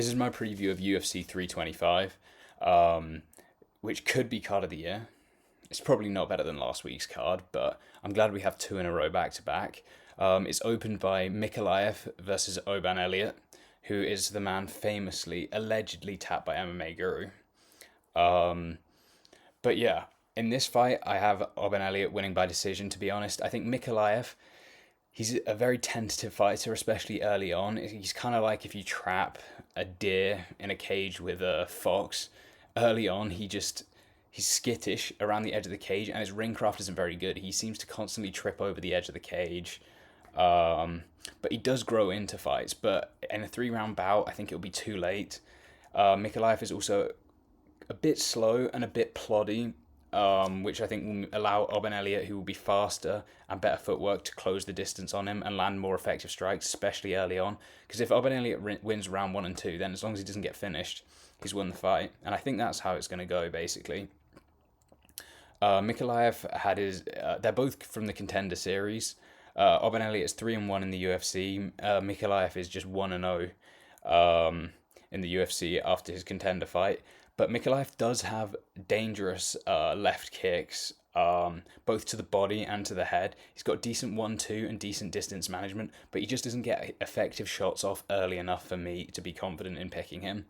This is my preview of UFC 325, um, which could be card of the year. It's probably not better than last week's card, but I'm glad we have two in a row back to back. It's opened by Mikhailov versus Oban Elliott, who is the man famously, allegedly tapped by MMA Guru. Um, but yeah, in this fight, I have Oban Elliott winning by decision, to be honest. I think Mikhailov, he's a very tentative fighter, especially early on. He's kind of like if you trap a deer in a cage with a fox. Early on, he's skittish around the edge of the cage, and his ring craft isn't very good. He seems to constantly trip over the edge of the cage. Um, but he does grow into fights. But in a 3 round bout, I think it'll be too late. Mikhailov is also a bit slow and a bit ploddy, which I think will allow Oban Elliott, who will be faster and better footwork, to close the distance on him and land more effective strikes, especially early on. Because if Oban Elliott wins round 1 and 2, then as long as he doesn't get finished, he's won the fight. And I think that's how it's going to go, basically. Mikhailov had his. They're both from the Contender Series. Oban Elliott is 3-1 in the UFC. Mikhailov is just 1-0 in the UFC after his Contender fight. But Mikhailov does have dangerous left kicks, both to the body and to the head. He's got decent 1-2 and decent distance management, but he just doesn't get effective shots off early enough for me to be confident in picking him.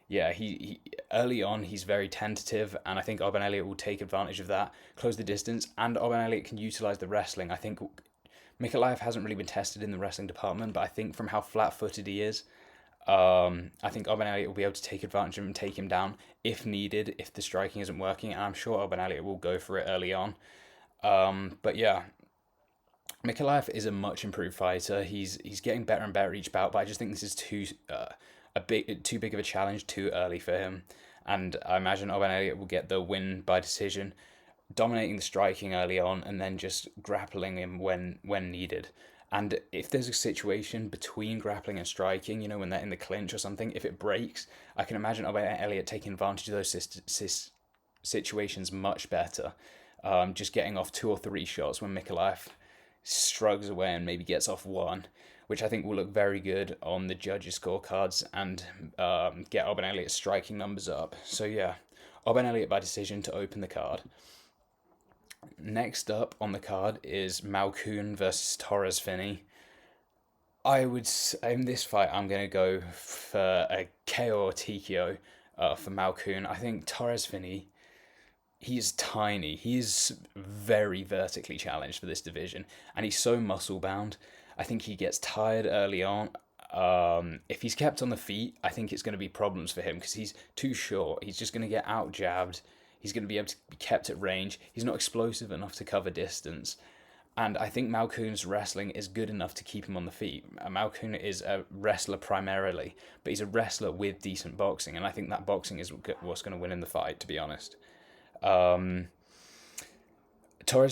Yeah, he early on he's very tentative, and I think Oban Elliott will take advantage of that, close the distance, and Oban Elliott can utilize the wrestling. I think Mikhailov hasn't really been tested in the wrestling department, but I think from how flat-footed he is, I think Oban Elliott will be able to take advantage of him and take him down if needed, if the striking isn't working, and I'm sure Oban Elliott will go for it early on. But yeah, Mikhailov is a much improved fighter. He's getting better and better each bout, but I just think this is too big of a challenge too early for him. And I imagine Oban Elliott will get the win by decision, dominating the striking early on and then just grappling him when needed. And if there's a situation between grappling and striking, when they're in the clinch or something, if it breaks, I can imagine Oban Elliott taking advantage of those situations much better. Just getting off 2 or 3 shots when Mikhailov shrugs away and maybe gets off one, which I think will look very good on the judges' scorecards and get Oban Elliott's striking numbers up. So yeah, Oban Elliott by decision to open the card. Next up on the card is Malkoun versus Torres Finney. In this fight, I'm going to go for a KO or TKO for Malkoun. I think Torres Finney, he is tiny. He is very vertically challenged for this division, and he's so muscle bound. I think he gets tired early on. If he's kept on the feet, I think it's going to be problems for him because he's too short. He's just going to get out jabbed. He's going to be able to be kept at range. He's not explosive enough to cover distance. And I think Malkoun's wrestling is good enough to keep him on the feet. Malkoun is a wrestler primarily, but he's a wrestler with decent boxing. And I think that boxing is what's going to win in the fight, to be honest. Torres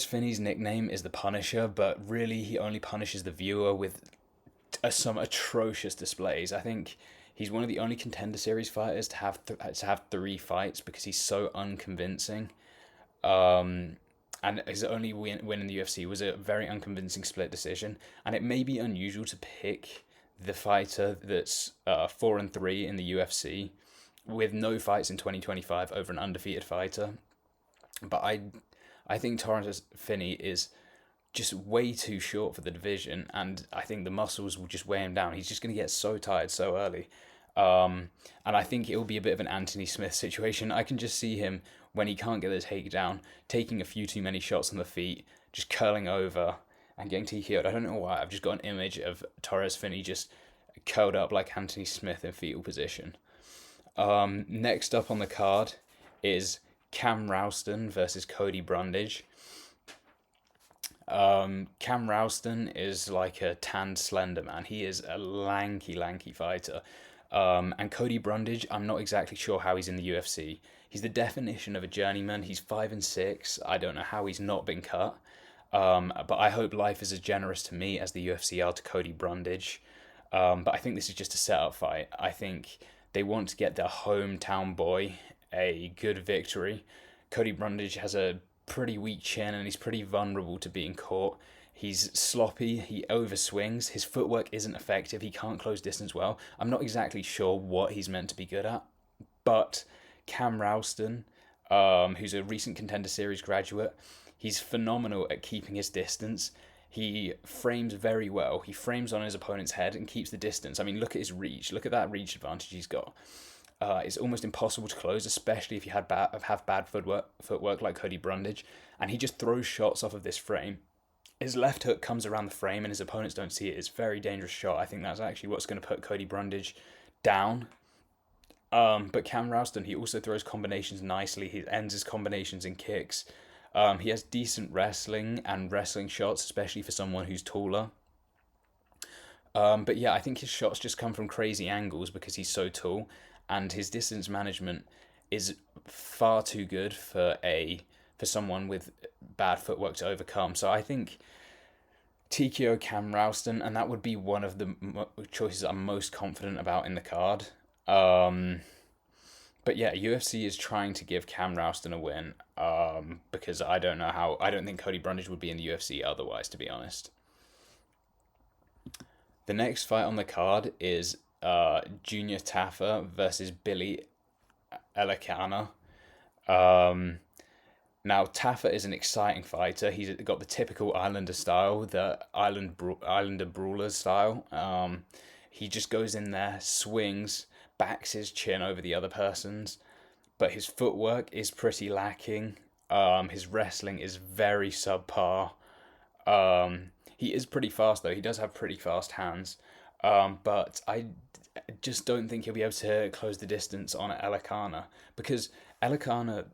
Finney's nickname is the Punisher, but really he only punishes the viewer with some atrocious displays. I think he's one of the only Contender Series fighters to have 3 fights because he's so unconvincing. And his only win in the UFC was a very unconvincing split decision. And it may be unusual to pick the fighter that's 4-3 in the UFC with no fights in 2025 over an undefeated fighter. But I think Torres Finney is just way too short for the division, and I think the muscles will just weigh him down. He's just going to get so tired so early. And I think it will be a bit of an Anthony Smith situation. I can just see him, when he can't get the takedown, taking a few too many shots on the feet, just curling over and getting TKO'd. I don't know why. I've just got an image of Torres Finney just curled up like Anthony Smith in fetal position. Next up on the card is Cam Ralston versus Cody Brundage. Cam Ralston is like a tanned slender man. He is a lanky fighter. And Cody Brundage, I'm not exactly sure how he's in the UFC. He's the definition of a journeyman. He's 5-6. I don't know how he's not been cut. But I hope life is as generous to me as the UFC are to Cody Brundage. But I think this is just a setup fight. I think they want to get their hometown boy a good victory. Cody Brundage has a pretty weak chin and he's pretty vulnerable to being caught. He's sloppy, he overswings, his footwork isn't effective, he can't close distance well. I'm not exactly sure what he's meant to be good at, but Cam Ralston, who's a recent Contender Series graduate, he's phenomenal at keeping his distance. He frames very well. He frames on his opponent's head and keeps the distance. I mean, look at his reach. Look at that reach advantage he's got. It's almost impossible to close, especially if you have bad footwork like Cody Brundage. And he just throws shots off of this frame. His left hook comes around the frame and his opponents don't see it. It's a very dangerous shot. I think that's actually what's going to put Cody Brundage down. But Cam Ralston, he also throws combinations nicely. He ends his combinations in kicks. He has decent wrestling and wrestling shots, especially for someone who's taller. But yeah, I think his shots just come from crazy angles because he's so tall, and his distance management is far too good for someone with bad footwork to overcome. So I think TKO Cam Ralston, and that would be one of the choices I'm most confident about in the card. But yeah, UFC is trying to give Cam Ralston a win, because I don't think Cody Brundage would be in the UFC otherwise, to be honest. The next fight on the card is Junior Tafa versus Billy Elikana. Now, Tafa is an exciting fighter. He's got the typical Islander style, the Islander brawler style. He just goes in there, swings, backs his chin over the other person's, but his footwork is pretty lacking. His wrestling is very subpar. He is pretty fast though. He does have pretty fast hands, but I just don't think he'll be able to close the distance on Elikana, because Elikana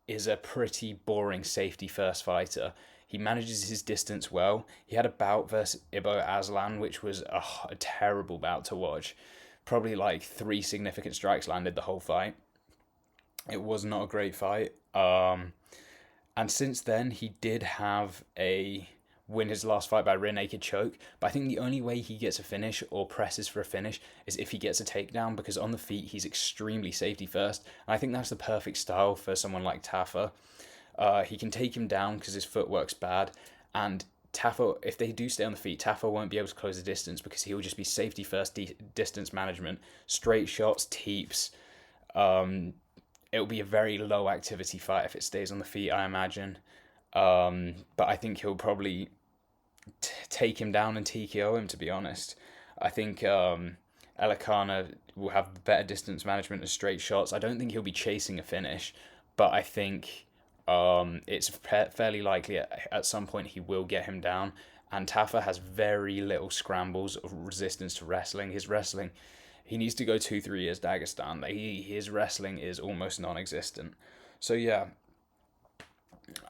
is a pretty boring safety first fighter. He manages his distance well. He had a bout versus Ibo Aslan, which was a terrible bout to watch. Probably like 3 significant strikes landed the whole fight. It was not a great fight. And since then, he did have win his last fight by rear naked choke, but I think the only way he gets a finish or presses for a finish is if he gets a takedown, because on the feet he's extremely safety first, and I think that's the perfect style for someone like Tafa. He can take him down because his footwork's bad, and Tafa, if they do stay on the feet, Tafa won't be able to close the distance because he'll just be safety first distance management, straight shots, teeps. It'll be a very low activity fight if it stays on the feet, I imagine. But I think he'll probably take him down and TKO him, to be honest. I think Elikana will have better distance management and straight shots. I don't think he'll be chasing a finish, but I think it's fairly likely at some point he will get him down. And Tafa has very little scrambles of resistance to wrestling. His wrestling, he needs to go 2-3 years Dagestan. His wrestling is almost non-existent. So yeah,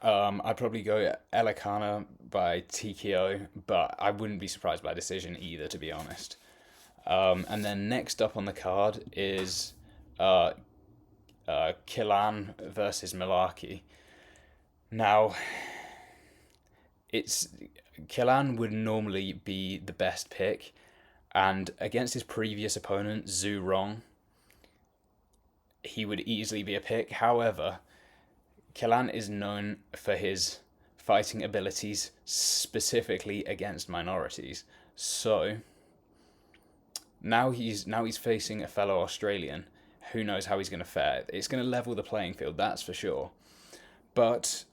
I'd probably go Elikana by TKO, but I wouldn't be surprised by decision either, to be honest. And then next up on the card is Killan versus Malarkey. Now, Killan would normally be the best pick, and against his previous opponent, Zhu Rong, he would easily be a pick. However, Killan is known for his fighting abilities, specifically against minorities. So now he's facing a fellow Australian. Who knows how he's going to fare? It's going to level the playing field, that's for sure. But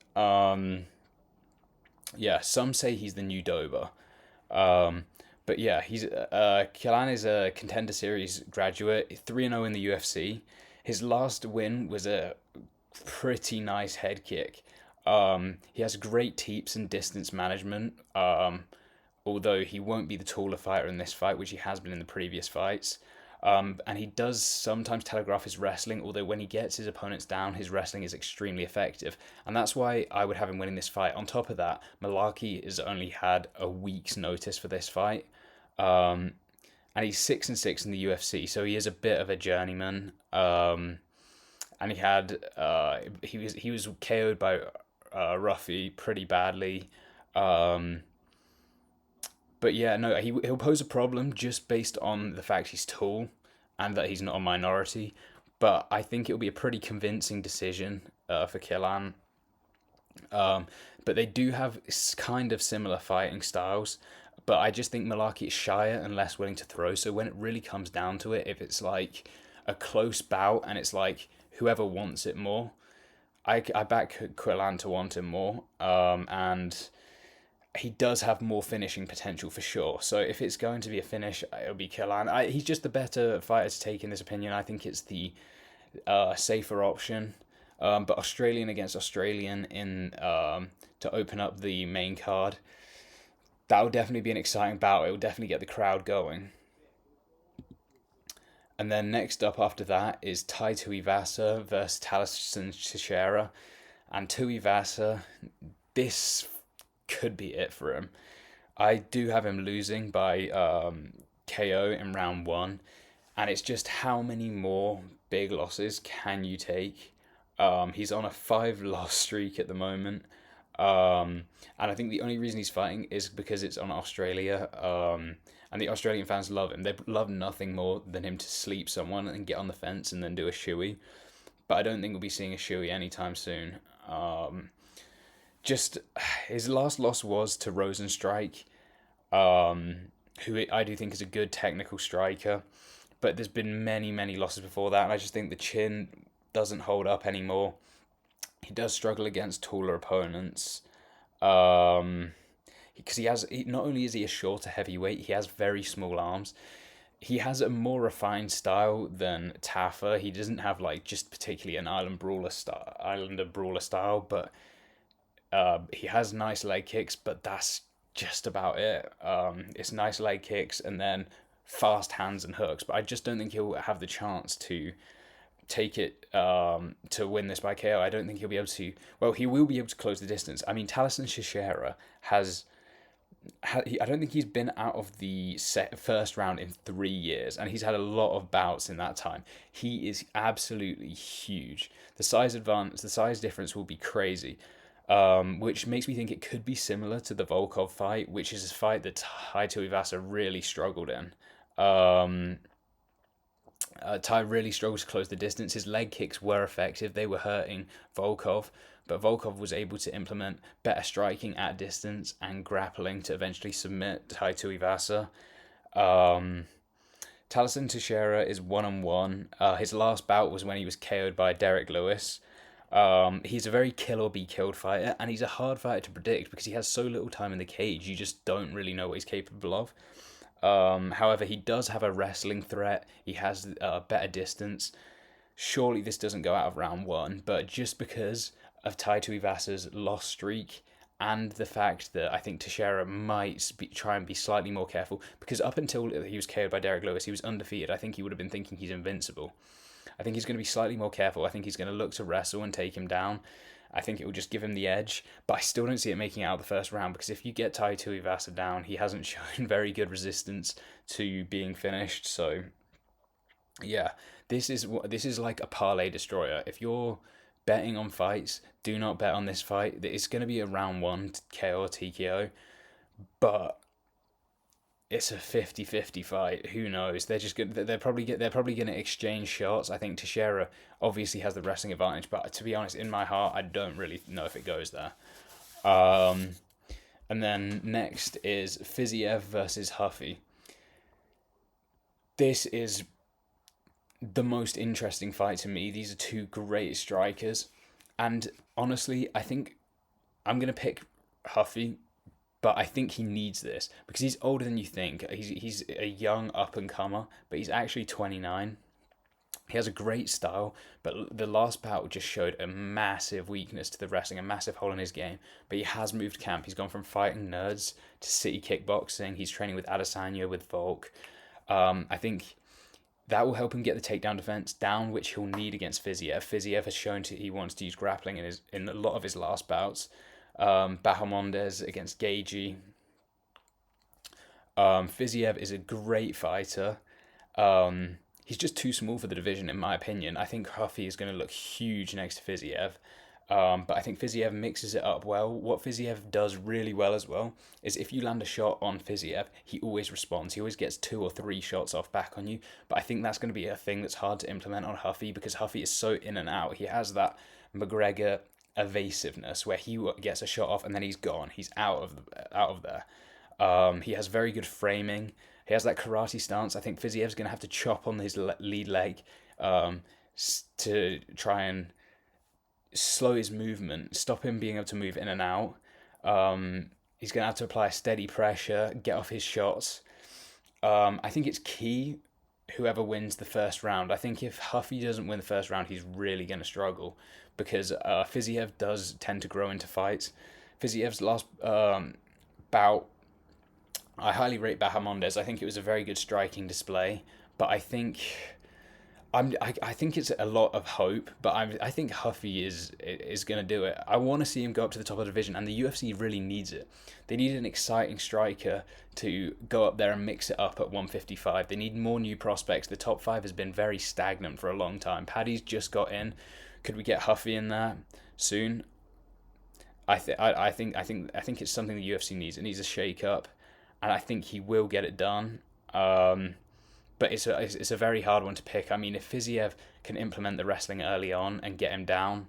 yeah, some say he's the new Dober. But yeah, Killan is a Contender Series graduate, 3-0 in the UFC. His last win was a pretty nice head kick. He has great teeps and distance management, although he won't be the taller fighter in this fight, which he has been in the previous fights. And he does sometimes telegraph his wrestling, although when he gets his opponents down, his wrestling is extremely effective. And that's why I would have him winning this fight. On top of that, Malarkey has only had a week's notice for this fight. And he's 6-6 in the UFC, so he is a bit of a journeyman. And he was KO'd by Ruffy pretty badly. But yeah, no, he'll pose a problem just based on the fact he's tall and that he's not a minority. But I think it'll be a pretty convincing decision for Killan. But they do have kind of similar fighting styles. But I just think Malaki is shyer and less willing to throw. So when it really comes down to it, if it's like a close bout and it's like whoever wants it more, I back Quillan to want him more. And he does have more finishing potential for sure. So if it's going to be a finish, it'll be Quillan. He's just the better fighter to take in this opinion. I think it's the safer option. But Australian against Australian in to open up the main card, that will definitely be an exciting bout. It will definitely get the crowd going. And then next up after that is Tai Tuivasa versus Talison Teixeira. And Tuivasa, this could be it for him. I do have him losing by KO in round one. And it's just how many more big losses can you take? He's on a 5-loss streak at the moment. And I think the only reason he's fighting is because it's on Australia. And the Australian fans love him. They love nothing more than him to sleep someone and get on the fence and then do a shoey. But I don't think we'll be seeing a shoey anytime soon. Just his last loss was to Rosenstrike, who I do think is a good technical striker. But there's been many, many losses before that, and I just think the chin doesn't hold up anymore. He does struggle against taller opponents. Because not only is he a shorter heavyweight, he has very small arms. He has a more refined style than Taffa. He doesn't have like just particularly an Islander brawler style, but he has nice leg kicks. But that's just about it. It's nice leg kicks and then fast hands and hooks. But I just don't think he'll have the chance to take it to win this by KO. I don't think he'll be able to. Well, he will be able to close the distance. I mean, Talison Teixeira I don't think he's been out of the first round in 3 years, and he's had a lot of bouts in that time. He is absolutely huge. The size difference will be crazy, which makes me think it could be similar to the Volkov fight, which is a fight that Tai Tuivasa really struggled in. Tai really struggled to close the distance. His leg kicks were effective. They were hurting Volkov, but Volkov was able to implement better striking at distance and grappling to eventually submit Tai Tuivasa. Talison Teixeira is 1-1. His last bout was when he was KO'd by Derek Lewis. He's a very kill or be killed fighter, and he's a hard fighter to predict because he has so little time in the cage. You just don't really know what he's capable of. However, he does have a wrestling threat. He has better distance. Surely this doesn't go out of round one, but just because of Tai Tuivasa's loss streak and the fact that I think Teixeira might try and be slightly more careful, because up until he was KO'd by Derek Lewis, he was undefeated. I think he would have been thinking he's invincible. I think he's going to be slightly more careful. I think he's going to look to wrestle and take him down. I think it will just give him the edge, but I still don't see it making it out the first round, because if you get Tai Tuivasa down, he hasn't shown very good resistance to being finished. So, yeah, this is like a parlay destroyer. If you're betting on fights, do not bet on this fight. It's going to be a round one KO or TKO, but it's a 50-50 fight. Who knows? They're probably going to exchange shots. I think Teixeira obviously has the wrestling advantage, but to be honest, in my heart, I don't really know if it goes there. And then next is Fiziev versus Huffy. This is the most interesting fight to me. These are two great strikers, and honestly, I think I'm going to pick Huffy, but I think he needs this because he's older than you think. He's a young up-and-comer, but he's actually 29. He has a great style, but the last bout just showed a massive weakness to the wrestling, a massive hole in his game. But he has moved camp. He's gone from fighting nerds to city kickboxing. He's training with Adesanya, with Volk. I think that will help him get the takedown defense down, which he'll need against Fiziev. Fiziev has shown he wants to use grappling in a lot of his last bouts. Bahamondes against Gagey. Fiziev is a great fighter. He's just too small for the division, in my opinion. I think Huffy is going to look huge next to Fiziev. But I think Fiziev mixes it up well. What Fiziev does really well as well is if you land a shot on Fiziev, he always responds. He always gets 2 or 3 shots off back on you. But I think that's going to be a thing that's hard to implement on Huffy because Huffy is so in and out. He has that McGregor evasiveness, where he gets a shot off and then he's gone. He's out of there. He has very good framing. He has that karate stance. I think Fiziev's going to have to chop on his lead leg to try and slow his movement, stop him being able to move in and out. He's going to have to apply steady pressure, get off his shots. I think it's key whoever wins the first round. I think if Huffy doesn't win the first round, he's really going to struggle because Fiziev does tend to grow into fights. Fiziev's last bout, I highly rate Bahamondes. I think it was a very good striking display, but I think I think it's a lot of hope, but I think Huffy is going to do it. I want to see him go up to the top of the division, and the UFC really needs it. They need an exciting striker to go up there and mix it up at 155. They need more new prospects. The top 5 has been very stagnant for a long time. Paddy's just got in. Could we get Huffy in there soon? I think it's something the UFC needs. It needs a shake up, and I think he will get it done. But it's a very hard one to pick. I mean, if Fiziev can implement the wrestling early on and get him down,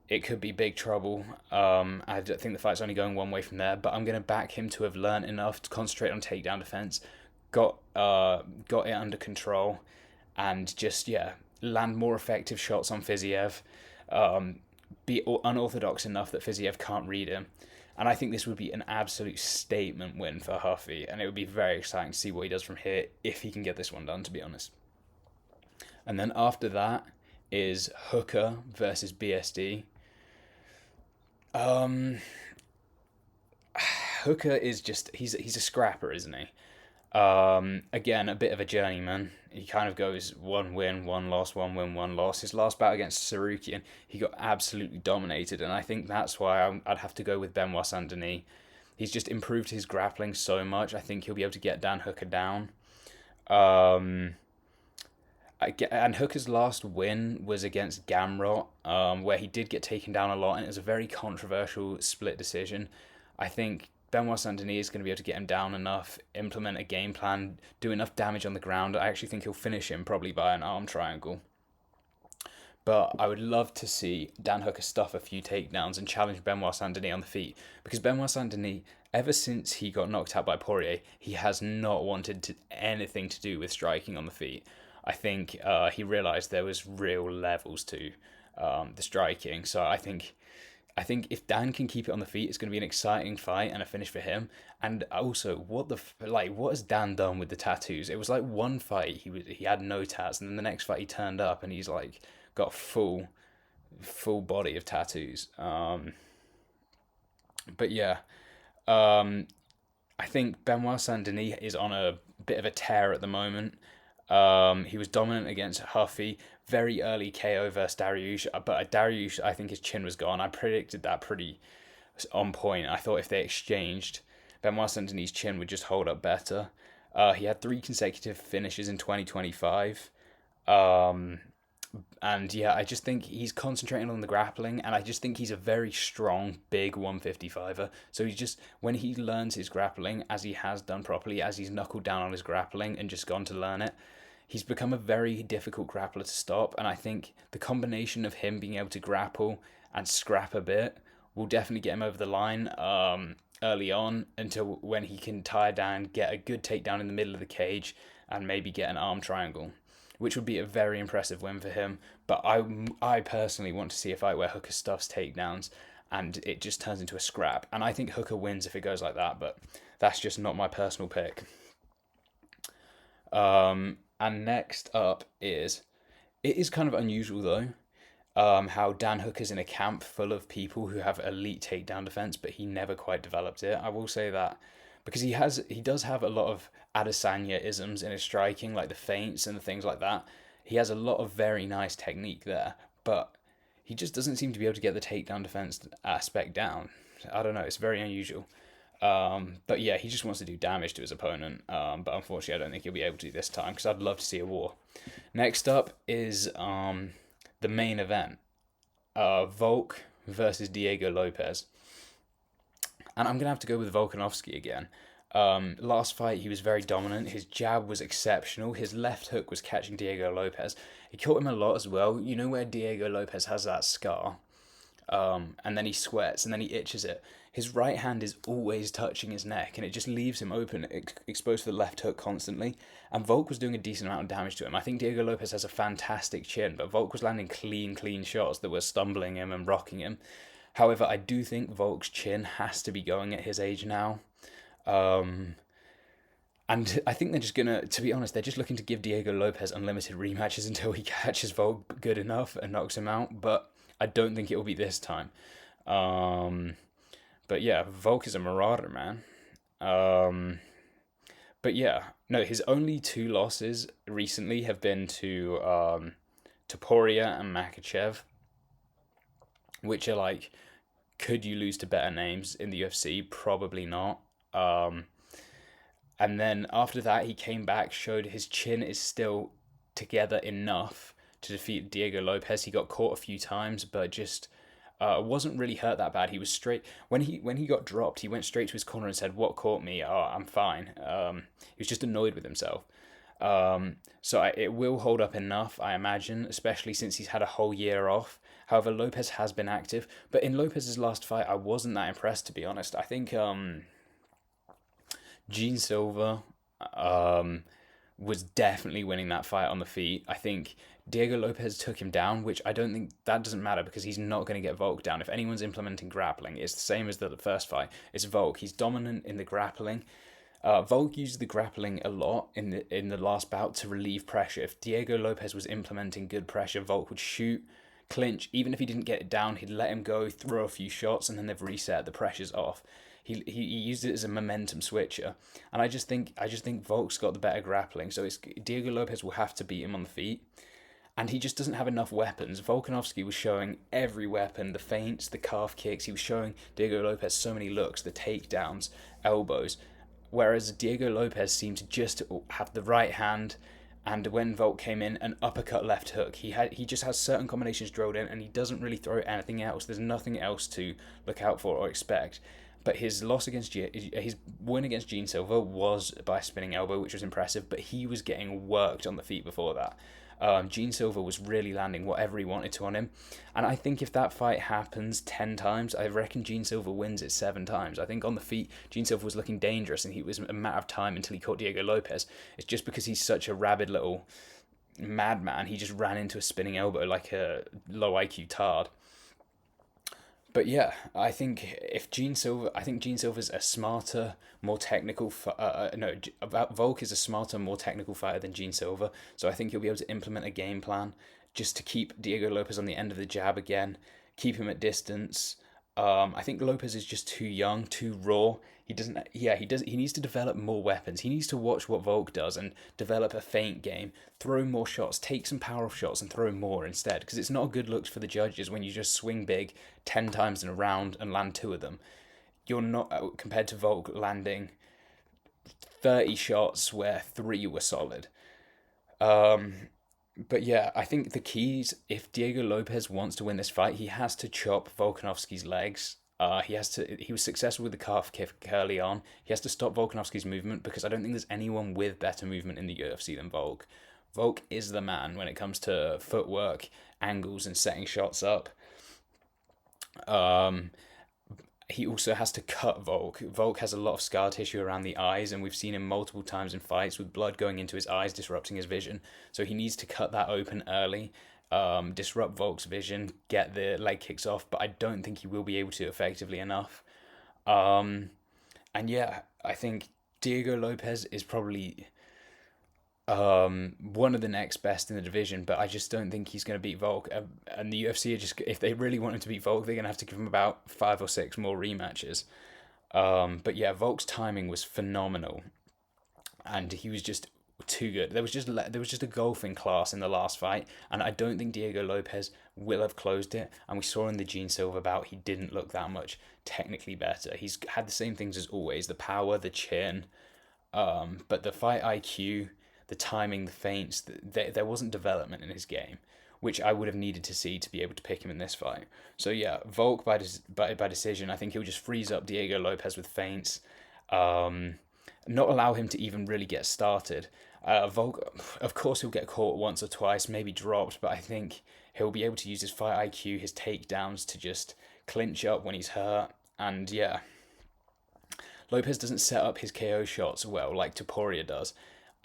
it could be big trouble. I think the fight's only going one way from there, but I'm going to back him to have learned enough to concentrate on takedown defense, got it under control, and just, land more effective shots on Fiziev, be unorthodox enough that Fiziev can't read him. And I think this would be an absolute statement win for Huffy, and it would be very exciting to see what he does from here if he can get this one done, to be honest. And then after that is Hooker versus BSD. Hooker is just, he's a scrapper, isn't he? Again, a bit of a journeyman. He kind of goes 1 win, 1 loss, 1 win, 1 loss. His last bout against Sarukian, he got absolutely dominated, and I think that's why I'd have to go with Benoit Saint-Denis. He's just improved his grappling so much. I think he'll be able to get Dan Hooker down. And Hooker's last win was against Gamrot, where he did get taken down a lot, and it was a very controversial split decision. I think Benoit Saint-Denis is going to be able to get him down enough, implement a game plan, do enough damage on the ground. I actually think he'll finish him probably by an arm triangle. But I would love to see Dan Hooker stuff a few takedowns and challenge Benoit Saint-Denis on the feet. Because Benoit Saint-Denis, ever since he got knocked out by Poirier, he has not wanted anything to do with striking on the feet. I think he realised there was real levels to the striking. So I think if Dan can keep it on the feet, it's going to be an exciting fight and a finish for him. And also, what has Dan done with the tattoos? It was like one fight he had no tats, and then the next fight he turned up and he's like got full body of tattoos. But yeah, I think Benoit Saint-Denis is on a bit of a tear at the moment. He was dominant against Huffy, very early KO versus Dariush, but Dariush, I think his chin was gone. I predicted that pretty on point. I thought if they exchanged, Benoit Saint-Denis' chin would just hold up better. He had 3 consecutive finishes in 2025. And yeah, I just think he's concentrating on the grappling, and I just think he's a very strong, big 155er. So he just, when he learns his grappling, as he has done properly, as he's knuckled down on his grappling and just gone to learn it, he's become a very difficult grappler to stop. And I think the combination of him being able to grapple and scrap a bit will definitely get him over the line early on, until when he can tie down, get a good takedown in the middle of the cage, and maybe get an arm triangle, which would be a very impressive win for him. But I personally want to see a fight where Hooker stuffs takedowns and it just turns into a scrap. And I think Hooker wins if it goes like that, but that's just not my personal pick. And next up it is kind of unusual though, how Dan Hooker's in a camp full of people who have elite takedown defense, but he never quite developed it. I will say that, because he does have a lot of Adesanya-isms in his striking, like the feints and the things like that. He has a lot of very nice technique there, but he just doesn't seem to be able to get the takedown defense aspect down. I don't know, it's very unusual. But yeah, he just wants to do damage to his opponent, but unfortunately I don't think he'll be able to this time, because I'd love to see a war. Next up is the main event, Volk versus Diego Lopes. And I'm going to have to go with Volkanovski again. Last fight, he was very dominant. His jab was exceptional. His left hook was catching Diego Lopes. He caught him a lot as well. You know where Diego Lopes has that scar? and then he sweats, and then he itches it. His right hand is always touching his neck, and it just leaves him open, exposed to the left hook constantly. And Volk was doing a decent amount of damage to him. I think Diego Lopes has a fantastic chin, but Volk was landing clean shots that were stumbling him and rocking him. However, I do think Volk's chin has to be going at his age now. And I think they're just gonna, to be honest, they're just looking to give Diego Lopes unlimited rematches until he catches Volk good enough and knocks him out. But I don't think it will be this time. But yeah, Volk is a marauder, man. But yeah, no, his only two losses recently have been to Poirier and Makachev, which are like, could you lose to better names in the UFC? Probably not. And then after that, he came back, showed his chin is still together enough to defeat Diego Lopes. He got caught a few times, but just wasn't really hurt that bad. He was straight when he got dropped. He went straight to his corner and said, "What caught me? Oh, I'm fine." He was just annoyed with himself. It will hold up enough, I imagine, especially since he's had a whole year off. However, Lopes has been active, but in Lopes's last fight, I wasn't that impressed, to be honest. I think Gene Silva was definitely winning that fight on the feet. I think Diego Lopes took him down, which I don't think that doesn't matter because he's not going to get Volk down. If anyone's implementing grappling, it's the same as the first fight. It's Volk. He's dominant in the grappling. Volk used the grappling a lot in the last bout to relieve pressure. If Diego Lopes was implementing good pressure, Volk would shoot, clinch. Even if he didn't get it down, he'd let him go, throw a few shots, and then they've reset. The pressure's off. He used it as a momentum switcher, and I just think Volk's got the better grappling. So it's Diego Lopes will have to beat him on the feet, and he just doesn't have enough weapons. Volkanovski was showing every weapon, the feints, the calf kicks. He was showing Diego Lopes so many looks, the takedowns, elbows, whereas Diego Lopes seemed to just have the right hand. And when Volk came in, an uppercut left hook. He just has certain combinations drilled in, and he doesn't really throw anything else. There's nothing else to look out for or expect. But his his win against Gene Silva was by a spinning elbow, which was impressive. But he was getting worked on the feet before that. Gene Silva was really landing whatever he wanted to on him, and I think if that fight happens 10 times, I reckon Gene Silva wins it 7 times. I think on the feet, Gene Silva was looking dangerous, and it was a matter of time until he caught Diego Lopes. It's just because he's such a rabid little madman. He just ran into a spinning elbow like a low IQ tard. But yeah, I think Gene Silva's a smarter, more technical. Volk is a smarter, more technical fighter than Gene Silva. So I think he'll be able to implement a game plan just to keep Diego Lopes on the end of the jab again, keep him at distance. I think Lopes is just too young, too raw. He doesn't. Yeah, he does. He needs to develop more weapons. He needs to watch what Volk does and develop a feint game. Throw more shots. Take some power off shots and throw more instead. Because it's not a good look for the judges when you just swing big 10 times in a round and land 2 of them. You're not compared to Volk landing 30 shots where 3 were solid. But yeah, I think the keys, if Diego Lopes wants to win this fight, he has to chop Volkanovski's legs. He was successful with the calf kick early on. He has to stop Volkanovski's movement because I don't think there's anyone with better movement in the UFC than Volk. Volk is the man when it comes to footwork, angles, and setting shots up. He also has to cut Volk. Volk has a lot of scar tissue around the eyes, and we've seen him multiple times in fights with blood going into his eyes, disrupting his vision. So he needs to cut that open early, disrupt Volk's vision, get the leg kicks off, but I don't think he will be able to effectively enough. And yeah, I think Diego Lopes is probably one of the next best in the division, but I just don't think he's going to beat Volk. And the UFC are just, if they really want him to beat Volk, they're going to have to give him about 5 or 6 more rematches. But yeah, Volk's timing was phenomenal, and he was just too good. There was just a golfing class in the last fight, and I don't think Diego Lopes will have closed it. And we saw in the Gene Silva bout, he didn't look that much technically better. He's had the same things as always: the power, the chin, but the fight IQ, the timing, the feints. There wasn't development in his game, which I would have needed to see to be able to pick him in this fight. So yeah, Volk by decision. I think he'll just freeze up Diego Lopes with feints, not allow him to even really get started. Volk, of course, he'll get caught once or twice, maybe dropped, but I think he'll be able to use his fight IQ, his takedowns to just clinch up when he's hurt. And yeah, Lopes doesn't set up his KO shots well like Topuria does.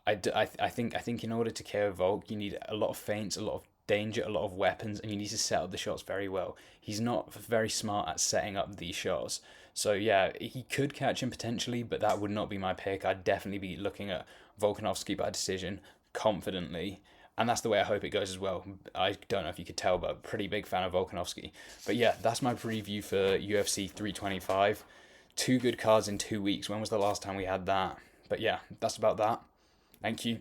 I think in order to KO Volk, you need a lot of feints, a lot of danger, a lot of weapons, and you need to set up the shots very well. He's not very smart at setting up these shots. So yeah, he could catch him potentially, but that would not be my pick. I'd definitely be looking at Volkanovski by decision confidently. And that's the way I hope it goes as well. I don't know if you could tell, but I'm a pretty big fan of Volkanovski. But yeah, that's my preview for UFC 325. Two good cards in 2 weeks. When was the last time we had that? But yeah, that's about that. Thank you.